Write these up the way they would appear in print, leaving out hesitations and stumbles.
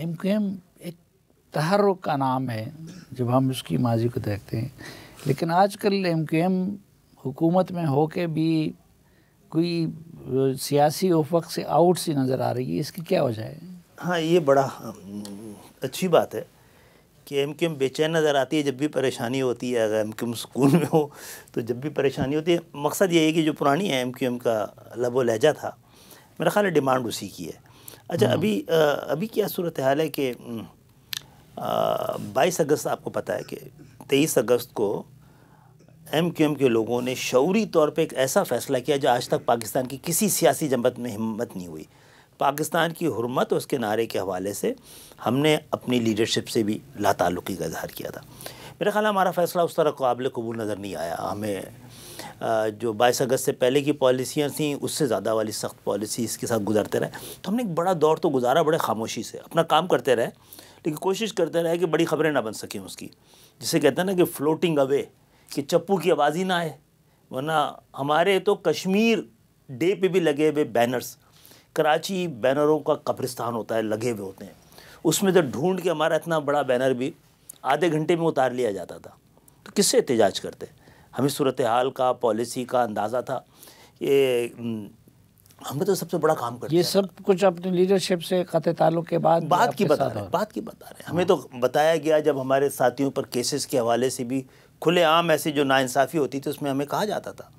M Q M ایک تحرک کا نام ہے جب ہم اس کی ماضی کو دیکھتے ہیں، لیکن آج کل ایم کیو ایم حکومت میں ہو کے بھی کوئی سیاسی افق سے آؤٹ سی نظر آ رہی ہے، اس کی کیا وجہ ہے؟ ہاں، یہ بڑا اچھی بات ہے کہ ایم کیو ایم بے چین نظر آتی ہے جب بھی پریشانی ہوتی ہے. اگر ایم کیو ایم سکون میں ہو تو جب بھی پریشانی ہوتی ہے. مقصد یہ ہے کہ جو پرانی ایم کیو ایم کا لب و لہجہ تھا، میرا خیال ہے ڈیمانڈ اسی کی ہے. اچھا، ابھی کیا صورتحال ہے کہ 22 اگست آپ کو پتہ ہے کہ 23 اگست کو ایم کیو ایم کے لوگوں نے شعوری طور پہ ایک ایسا فیصلہ کیا جو آج تک پاکستان کی کسی سیاسی جماعت میں ہمت نہیں ہوئی. پاکستان کی حرمت اور اس کے نعرے کے حوالے سے ہم نے اپنی لیڈرشپ سے بھی لا تعلقی کا اظہار کیا تھا. میرا خیال ہے ہمارا فیصلہ اس طرح قابل قبول نظر نہیں آیا. ہمیں جو 22 اگست سے پہلے کی پالیسیاں تھیں اس سے زیادہ والی سخت پالیسی اس کے ساتھ گزارتے رہے. تو ہم نے ایک بڑا دور تو گزارا بڑے خاموشی سے، اپنا کام کرتے رہے، لیکن کوشش کرتے رہے کہ بڑی خبریں نہ بن سکیں اس کی، جسے کہتے ہیں نا کہ فلوٹنگ اوے، کہ چپو کی آواز ہی نہ آئے. ورنہ ہمارے تو کشمیر ڈے پہ بھی لگے ہوئے بینرز، کراچی بینروں کا قبرستان ہوتا ہے، لگے ہوئے ہوتے ہیں، اس میں تو ڈھونڈ کے ہمارا اتنا بڑا بینر بھی آدھے گھنٹے میں اتار لیا جاتا تھا. تو کس سے احتجاج کرتے؟ ہمیں صورتحال کا، پالیسی کا اندازہ تھا. یہ ہمیں تو سب سے بڑا کام کرتے یہ سب کچھ اپنی لیڈرشپ سے قطع تعلق کے بعد بات کی بتا رہے ہیں. ہمیں تو بتایا گیا جب ہمارے ساتھیوں پر کیسز کے حوالے سے بھی کھلے عام ایسی جو ناانصافی ہوتی تھی اس میں ہمیں کہا جاتا تھا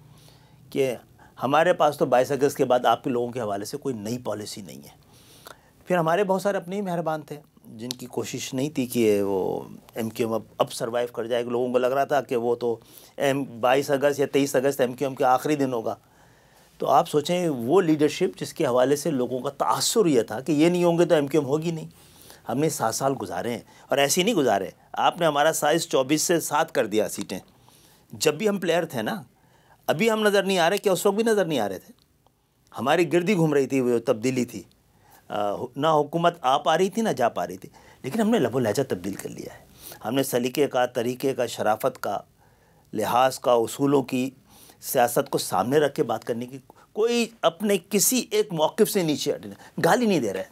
کہ ہمارے پاس تو 22 اگست کے بعد آپ کے لوگوں کے حوالے سے کوئی نئی پالیسی نہیں ہے. پھر ہمارے بہت سارے اپنے ہی مہربان تھے جن کی کوشش نہیں تھی کہ وہ ایم کیو ایم اب سروائیو کر جائے. لوگوں کو لگ رہا تھا کہ وہ تو 22 اگست یا 23 اگست ایم کیو ایم کے آخری دن ہوگا. تو آپ سوچیں وہ لیڈرشپ جس کے حوالے سے لوگوں کا تاثر یہ تھا کہ یہ نہیں ہوں گے تو ایم کیو ایم ہوگی نہیں. ہم نے 7 سال گزارے ہیں اور ایسے ہی نہیں گزارے. آپ نے ہمارا سائز 24 سے 7 کر دیا سیٹیں. جب بھی ہم پلیئر تھے نا، ابھی ہم نظر نہیں آ رہے، کیا اس وقت بھی نظر نہیں آ رہے تھے؟ ہماری گردی گھوم رہی تھی، وہ تبدیلی تھی، نہ حکومت آ پا رہی تھی نہ جا پا رہی تھی. لیکن ہم نے لب و لہجہ تبدیل کر لیا ہے. ہم نے سلیقے کا، طریقے کا، شرافت کا، لحاظ کا، اصولوں کی، سیاست کو سامنے رکھ کے بات کرنے کی، کوئی اپنے کسی ایک موقف سے نیچے ہٹنے، گالی نہیں دے رہے،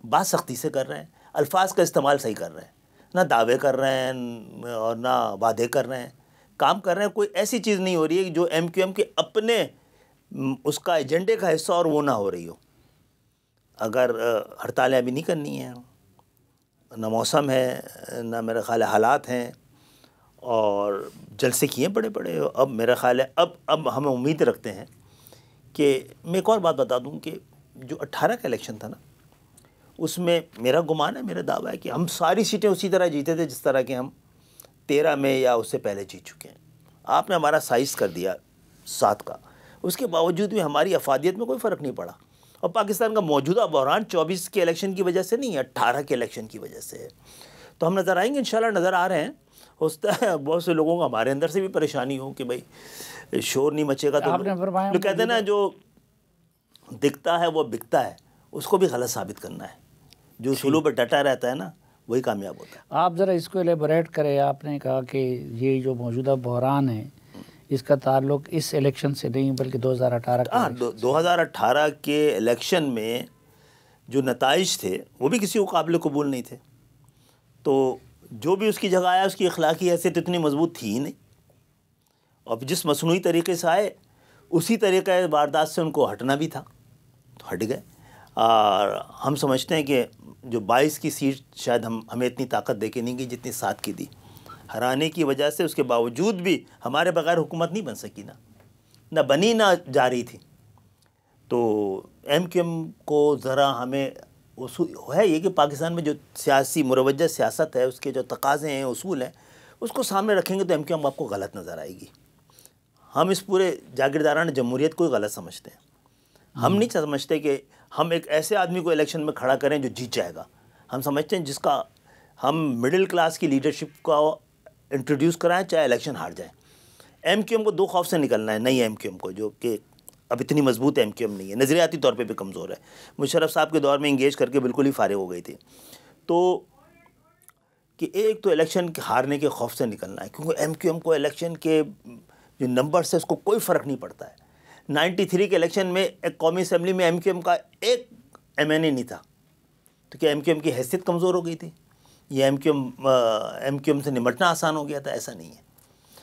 بات سختی سے کر رہے ہیں، الفاظ کا استعمال صحیح کر رہے ہیں، نہ دعوے کر رہے ہیں اور نہ وعدے کر رہے ہیں، کام کر رہے ہیں. کوئی ایسی چیز نہیں ہو رہی ہے جو ایم کیو ایم کے اپنے اس کا ایجنڈے کا حصہ اور وہ نہ ہو رہی ہو. اگر ہڑتالیں ابھی نہیں کرنی ہیں، نہ موسم ہے، نہ میرا خیال ہے حالات ہیں، اور جلسے کیے بڑے بڑے. اب میرا خیال ہے اب ہم امید رکھتے ہیں کہ میں ایک اور بات بتا دوں کہ جو 18 کا الیکشن تھا نا، اس میں میرا گمان ہے، میرا دعویٰ ہے کہ ہم ساری سیٹیں اسی طرح جیتے تھے جس طرح کہ ہم 13 میں یا اس سے پہلے جیت چکے ہیں. آپ نے ہمارا سائز کر دیا 7 کا، اس کے باوجود بھی ہماری افادیت میں کوئی فرق نہیں پڑا. اور پاکستان کا موجودہ بحران 24 کے الیکشن کی وجہ سے نہیں ہے، 18 کے الیکشن کی وجہ سے ہے. تو ہم نظر آئیں گے، انشاءاللہ نظر آ رہے ہیں. ہو سکتا ہے بہت سے لوگوں کو ہمارے اندر سے بھی پریشانی ہو کہ بھائی شور نہیں مچے گا تو جو کہتے ہیں نا جو دکھتا ہے وہ بکتا ہے، اس کو بھی غلط ثابت کرنا ہے. جو اصولوں پر ڈٹا رہتا ہے نا وہی کامیاب ہوتا ہے. آپ ذرا اس کو ایلیبوریٹ کریں. آپ نے کہا کہ یہ جو موجودہ بحران ہے اس کا تعلق اس الیکشن سے نہیں بلکہ 2018 کا 2018 کے الیکشن میں جو نتائج تھے وہ بھی کسی کو قابل قبول نہیں تھے. تو جو بھی اس کی جگہ آیا اس کی اخلاقی حیثیت اتنی مضبوط تھی ہی نہیں، اور جس مصنوعی طریقے سے آئے اسی طریقہ واردات سے ان کو ہٹنا بھی تھا تو ہٹ گئے. اور ہم سمجھتے ہیں کہ جو 22 کی سیٹ شاید ہمیں اتنی طاقت دے کے نہیں گئی جتنی 7 کی دی. ہرانے کی وجہ سے اس کے باوجود بھی ہمارے بغیر حکومت نہیں بن سکی، نہ بنی نہ جا رہی تھی. تو ایم کیو ایم کو ذرا ہمیں ہے یہ کہ پاکستان میں جو سیاسی مروجہ سیاست ہے، اس کے جو تقاضے ہیں، اصول ہیں، اس کو سامنے رکھیں گے تو ایم کیو ایم آپ کو غلط نظر آئے گی. ہم اس پورے جاگیردارانہ جمہوریت کو غلط سمجھتے ہیں. ہم نہیں سمجھتے کہ ہم ایک ایسے آدمی کو الیکشن میں کھڑا کریں جو جیت جائے گا. ہم سمجھتے ہیں جس کا ہم مڈل کلاس کی لیڈرشپ کو انٹروڈیوس کرائیں چاہے الیکشن ہار جائیں. ایم کیو ایم کو 2 خوف سے نکلنا ہے، نئی ایم کیو ایم کو جو کہ اب اتنی مضبوط ایم کیو ایم نہیں ہے، نظریاتی طور پہ بھی کمزور ہے. مشرف صاحب کے دور میں انگیج کر کے بالکل ہی فارغ ہو گئی تھی. تو کہ ایک تو الیکشن ہارنے کے خوف سے نکلنا ہے، کیونکہ ایم کیو ایم کو الیکشن کے جو نمبرز ہے اس کو کوئی فرق نہیں پڑتا ہے. 93 کے الیکشن میں ایک قومی اسمبلی میں ایم کیو ایم کا ایک ایم این اے نہیں تھا. تو کیا ایم کی حیثیت کمزور ہو گئی تھی یا ایم کیو ایم سے نمٹنا آسان ہو گیا تھا؟ ایسا نہیں ہے.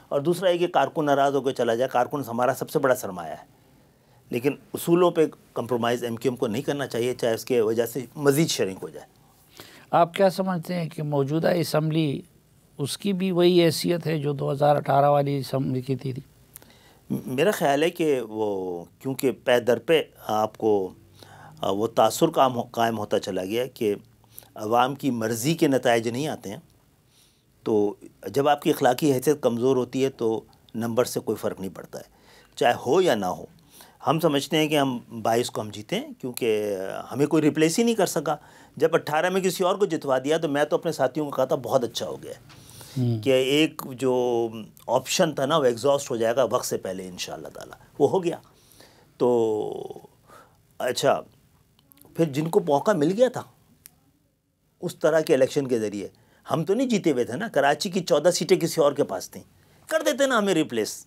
اور دوسرا یہ کہ کارکن ناراض ہو کے چلا جائے. کارکن ہمارا سب سے بڑا سرمایہ ہے، لیکن اصولوں پہ کمپرومائز ایم کیو ایم کو نہیں کرنا چاہیے، چاہے اس کے وجہ سے مزید شرنک ہو جائے. آپ کیا سمجھتے ہیں کہ موجودہ اسمبلی اس کی بھی وہی حیثیت ہے جو 2018 والی اسمبلی کی تھی؟ میرا خیال ہے کہ وہ کیونکہ پے در پہ آپ کو وہ تاثر قائم ہوتا چلا گیا کہ عوام کی مرضی کے نتائج نہیں آتے ہیں، تو جب آپ کی اخلاقی حیثیت کمزور ہوتی ہے تو نمبر سے کوئی فرق نہیں پڑتا ہے، چاہے ہو یا نہ ہو. ہم سمجھتے ہیں کہ ہم 22 کو ہم جیتے ہیں کیونکہ ہمیں کوئی ریپلیس ہی نہیں کر سکا. جب 18 میں کسی اور کو جتوا دیا تو میں تو اپنے ساتھیوں کو کہا تھا بہت اچھا ہو گیا کہ ایک جو آپشن تھا نا وہ ایگزاسٹ ہو جائے گا وقت سے پہلے انشاءاللہ تعالی. وہ ہو گیا. تو اچھا پھر جن کو موقع مل گیا تھا اس طرح کے الیکشن کے ذریعے، ہم تو نہیں جیتے ہوئے تھے نا. کراچی کی 14 سیٹیں کسی اور کے پاس تھیں، کر دیتے نا ہمیں ریپلیس.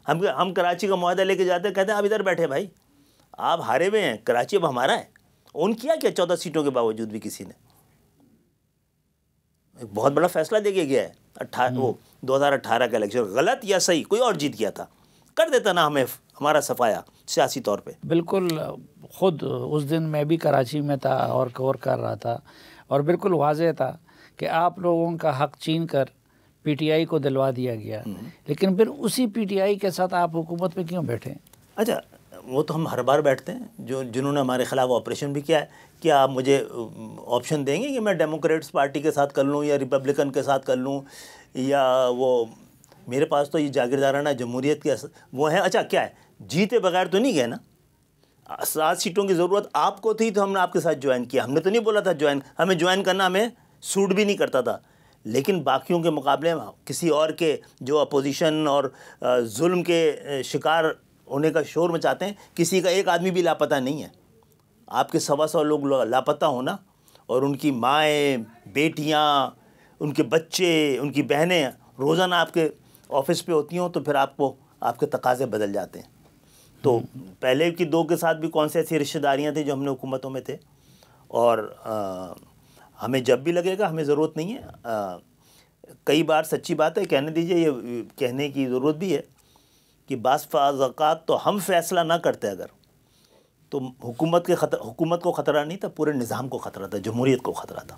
ہم کراچی کا معاہدہ لے کے جاتے، کہتے ہیں آپ ادھر بیٹھے بھائی، آپ ہارے ہوئے ہیں، کراچی اب ہمارا ہے. ان کیا 14 سیٹوں کے باوجود بھی کسی نے ایک بہت بڑا فیصلہ دے کے گیا ہے. وہ 2018 کا الیکشن غلط یا صحیح کوئی اور جیت گیا تھا، کر دیتا نا ہمیں ہمارا صفایا سیاسی طور پہ. بالکل. خود اس دن میں بھی کراچی میں تھا اور کور کر رہا تھا، اور بالکل واضح تھا کہ آپ لوگوں کا حق چھین کر پی ٹی آئی کو دلوا دیا گیا، لیکن پھر اسی پی ٹی آئی کے ساتھ آپ حکومت میں کیوں بیٹھے؟ اچھا وہ تو ہم ہر بار بیٹھتے ہیں، جنہوں نے ہمارے خلاف آپریشن بھی کیا ہے. کیا آپ مجھے آپشن دیں گے کہ میں ڈیموکریٹس پارٹی کے ساتھ کر لوں یا ریپبلکن کے ساتھ کر لوں، یا وہ میرے پاس تو یہ جاگیردارانہ جمہوریت کے وہ ہیں. اچھا کیا ہے، جیتے بغیر تو نہیں گئے نا. 7 سیٹوں کی ضرورت آپ کو تھی تو ہم نے آپ کے ساتھ جوائن کیا. ہم نے تو نہیں بولا تھا ہمیں جوائن کرنا ہمیں سوٹ بھی نہیں کرتا تھا، لیکن باقیوں کے مقابلے میں کسی اور کے جو اپوزیشن اور ظلم کے شکار ہونے کا شور مچاتے ہیں، کسی کا ایک آدمی بھی لاپتہ نہیں ہے. آپ کے 125 لوگ لاپتہ ہونا، اور ان کی مائیں، بیٹیاں، ان کے بچے، ان کی بہنیں روزانہ آپ کے آفس پہ ہوتی ہوں، تو پھر آپ کے تقاضے بدل جاتے ہیں. تو پہلے کی 2 کے ساتھ بھی کون سی ایسی رشتہ داریاں تھیں جو ہم نے حکومتوں میں تھے. اور ہمیں جب بھی لگے گا ہمیں ضرورت نہیں ہے. کئی بار سچی بات ہے، کہنے دیجئے، یہ کہنے کی ضرورت بھی ہے کہ بعض اوقات تو ہم فیصلہ نہ کرتے اگر تو حکومت کو خطرہ نہیں تھا، پورے نظام کو خطرہ تھا، جمہوریت کو خطرہ تھا.